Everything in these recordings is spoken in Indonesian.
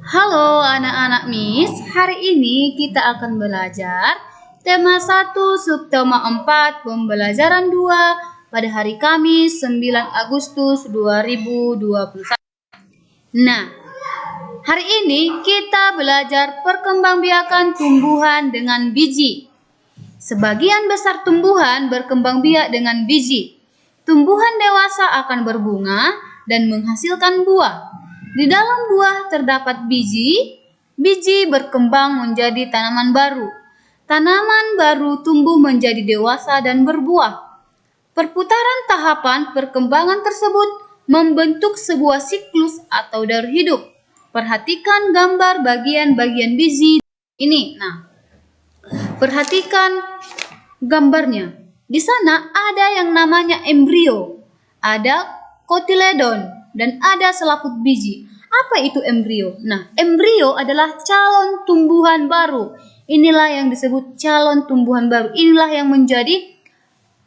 Halo anak-anak Miss, hari ini kita akan belajar tema 1 subtema 4 pembelajaran 2 pada hari Kamis 9 Agustus 2021. Nah, hari ini kita belajar perkembangbiakan tumbuhan dengan biji. Sebagian besar tumbuhan berkembang biak dengan biji. Tumbuhan dewasa akan berbunga dan menghasilkan buah. Di dalam buah terdapat biji. Biji berkembang menjadi tanaman baru. Tanaman baru tumbuh menjadi dewasa dan berbuah. Perputaran tahapan perkembangan tersebut membentuk sebuah siklus atau daur hidup. Perhatikan gambar bagian-bagian biji ini. Perhatikan gambarnya. Di sana ada yang namanya embrio, ada kotiledon, dan ada selaput biji. Apa itu embrio? Embrio adalah calon tumbuhan baru. Inilah yang disebut calon tumbuhan baru. Inilah yang menjadi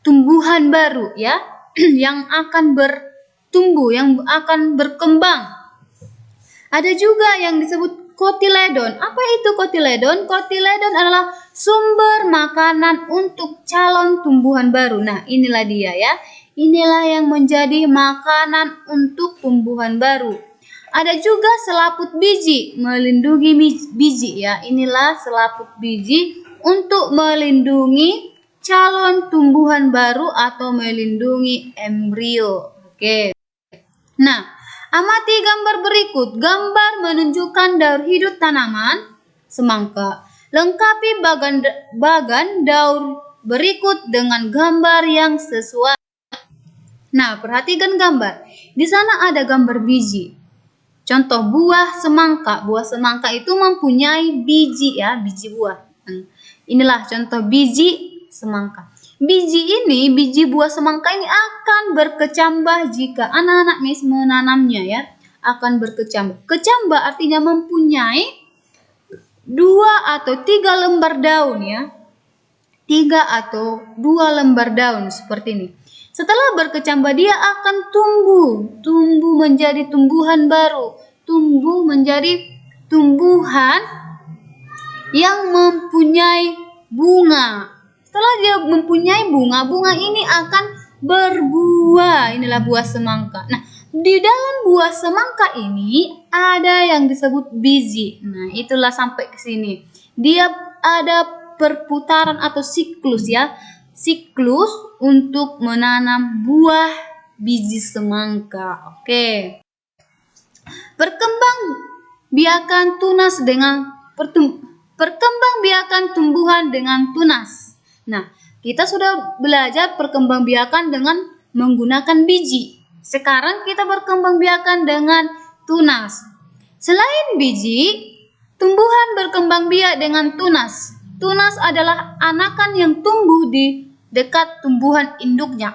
tumbuhan baru ya, yang akan bertumbuh, yang akan berkembang. Ada juga yang disebut kotiledon. Apa itu kotiledon? Kotiledon adalah sumber makanan untuk calon tumbuhan baru. Inilah dia ya. Inilah yang menjadi makanan untuk tumbuhan baru. Ada juga selaput biji, melindungi biji ya. Inilah selaput biji untuk melindungi calon tumbuhan baru atau melindungi embrio. Oke. Amati gambar berikut. Gambar menunjukkan daur hidup tanaman semangka. Lengkapi bagan daur berikut dengan gambar yang sesuai. Perhatikan gambar. Di sana ada gambar biji. Contoh buah semangka. Buah semangka itu mempunyai biji ya, biji buah. Inilah contoh biji semangka. Biji buah semangka ini akan berkecambah jika anak-anak Miss menanamnya ya. Akan berkecambah. Kecambah artinya mempunyai 2 atau 3 lembar daun ya. 3 atau 2 lembar daun seperti ini. Setelah berkecambah dia akan tumbuh menjadi tumbuhan baru, tumbuh menjadi tumbuhan yang mempunyai bunga. Setelah dia mempunyai bunga ini akan berbuah. Inilah buah semangka. Di dalam buah semangka ini ada yang disebut biji. Itulah sampai ke sini. Dia ada perputaran atau siklus ya. Siklus untuk menanam buah biji semangka. Oke. Perkembangbiakan tumbuhan dengan tunas. Kita sudah belajar perkembangbiakan dengan menggunakan biji. Sekarang kita berkembangbiakan dengan tunas. Selain biji, tumbuhan berkembang biak dengan tunas. Tunas adalah anakan yang tumbuh di dekat tumbuhan induknya.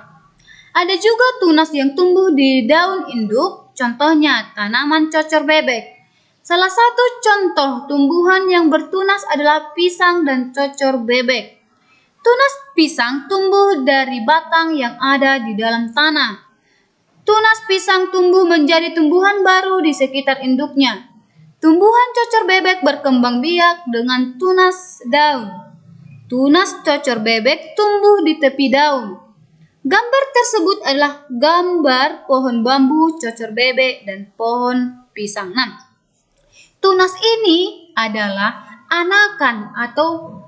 Ada juga tunas yang tumbuh di daun induk, contohnya tanaman cocor bebek. Salah satu contoh tumbuhan yang bertunas adalah pisang dan cocor bebek. Tunas pisang tumbuh dari batang yang ada di dalam tanah. Tunas pisang tumbuh menjadi tumbuhan baru di sekitar induknya. Tumbuhan cocor bebek berkembang biak dengan tunas daun. Tunas cocor bebek tumbuh di tepi daun. Gambar tersebut adalah gambar pohon bambu, cocor bebek, dan pohon pisang. Tunas ini adalah anakan atau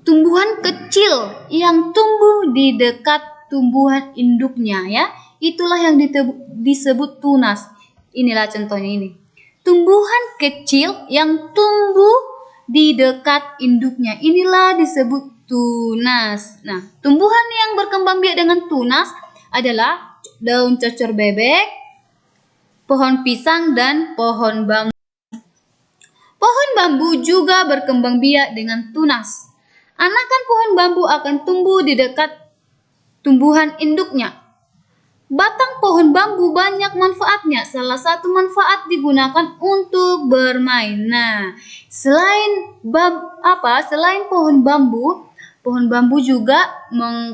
tumbuhan kecil yang tumbuh di dekat tumbuhan induknya ya. Itulah yang disebut tunas. Inilah contohnya ini. Tumbuhan kecil yang tumbuh di dekat induknya. Inilah disebut tunas. Tumbuhan yang berkembang biak dengan tunas adalah daun cocor bebek, pohon pisang, dan pohon bambu. Pohon bambu juga berkembang biak dengan tunas. Anakan pohon bambu akan tumbuh di dekat tumbuhan induknya. Batang pohon bambu banyak manfaatnya. Salah satu manfaat digunakan untuk bermain. Selain pohon bambu juga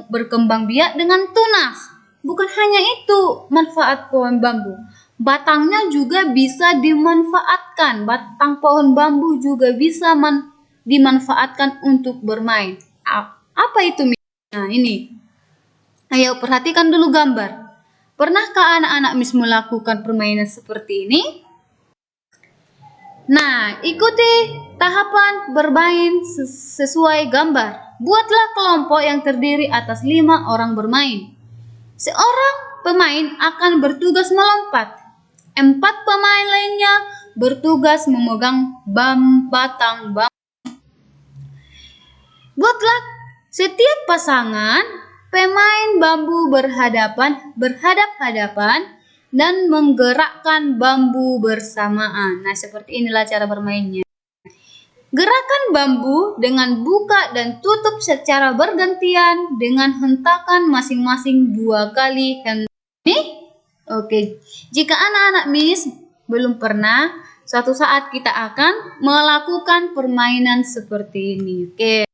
berkembang biak dengan tunas. Bukan hanya itu manfaat pohon bambu. batangnya juga bisa dimanfaatkan. Batang pohon bambu juga bisa dimanfaatkan untuk bermain. Apa itu? Nah, ini. Ayo perhatikan dulu gambar. Pernahkah anak-anak Miss melakukan permainan seperti ini? Nah, ikuti tahapan bermain sesuai gambar. Buatlah kelompok yang terdiri atas 5 orang bermain. Seorang pemain akan bertugas melompat. 4 pemain lainnya bertugas memegang batang bambu. Buatlah setiap pasangan pemain bambu berhadap-hadapan dan menggerakkan bambu bersamaan. Nah, seperti inilah cara bermainnya. Gerakan bambu dengan buka dan tutup secara bergantian dengan hentakan masing-masing 2 kali. Ini? Oke. Jika anak-anak Miss belum pernah, suatu saat kita akan melakukan permainan seperti ini. Oke.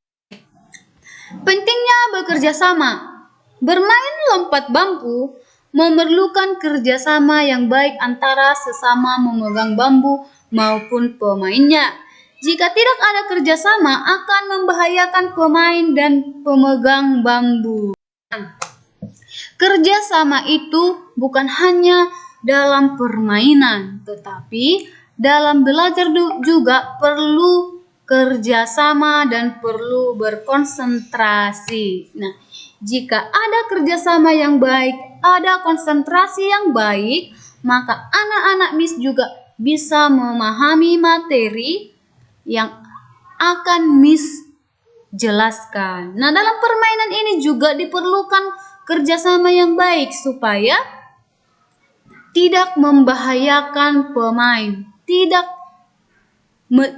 Pentingnya bekerja sama. Bermain lompat bambu memerlukan kerjasama yang baik antara sesama memegang bambu maupun pemainnya. Jika tidak ada kerjasama, akan membahayakan pemain dan pemegang bambu. Kerjasama itu bukan hanya dalam permainan, tetapi dalam belajar juga perlu kerjasama dan perlu berkonsentrasi. Nah, jika ada kerjasama yang baik, ada konsentrasi yang baik, maka anak-anak Miss juga bisa memahami materi yang akan Miss jelaskan. Nah, dalam permainan ini juga diperlukan kerjasama yang baik supaya tidak membahayakan pemain, tidak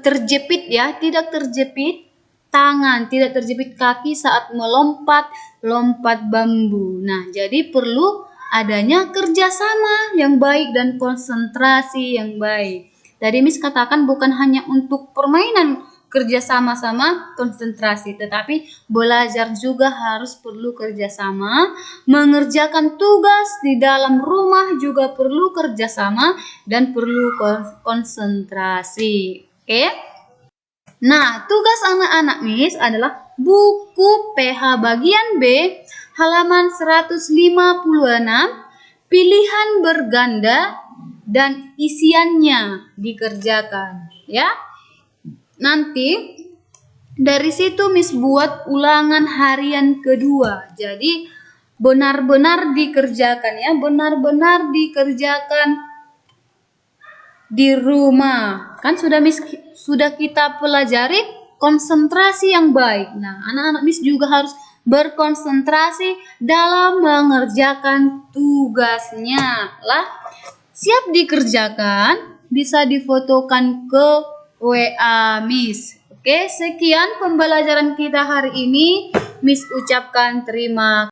terjepit tidak terjepit tangan, tidak terjepit kaki saat lompat bambu. Nah, jadi perlu adanya kerjasama yang baik dan konsentrasi yang baik. Tadi Miss katakan bukan hanya untuk permainan kerjasama sama konsentrasi, tetapi belajar juga harus perlu kerjasama, mengerjakan tugas di dalam rumah juga perlu kerjasama dan perlu konsentrasi. Oke. Nah, tugas anak-anak Miss adalah buku PH bagian B halaman 156, pilihan berganda dan isiannya dikerjakan, ya. Nanti dari situ Miss buat ulangan harian kedua. Jadi benar-benar dikerjakan, ya, benar-benar dikerjakan di rumah. Kan sudah kita pelajari konsentrasi yang baik. Nah, anak-anak Miss juga harus berkonsentrasi dalam mengerjakan tugasnya. Lah, siap dikerjakan, bisa difotokan ke WA Miss. Oke, sekian pembelajaran kita hari ini. Miss ucapkan terima kasih.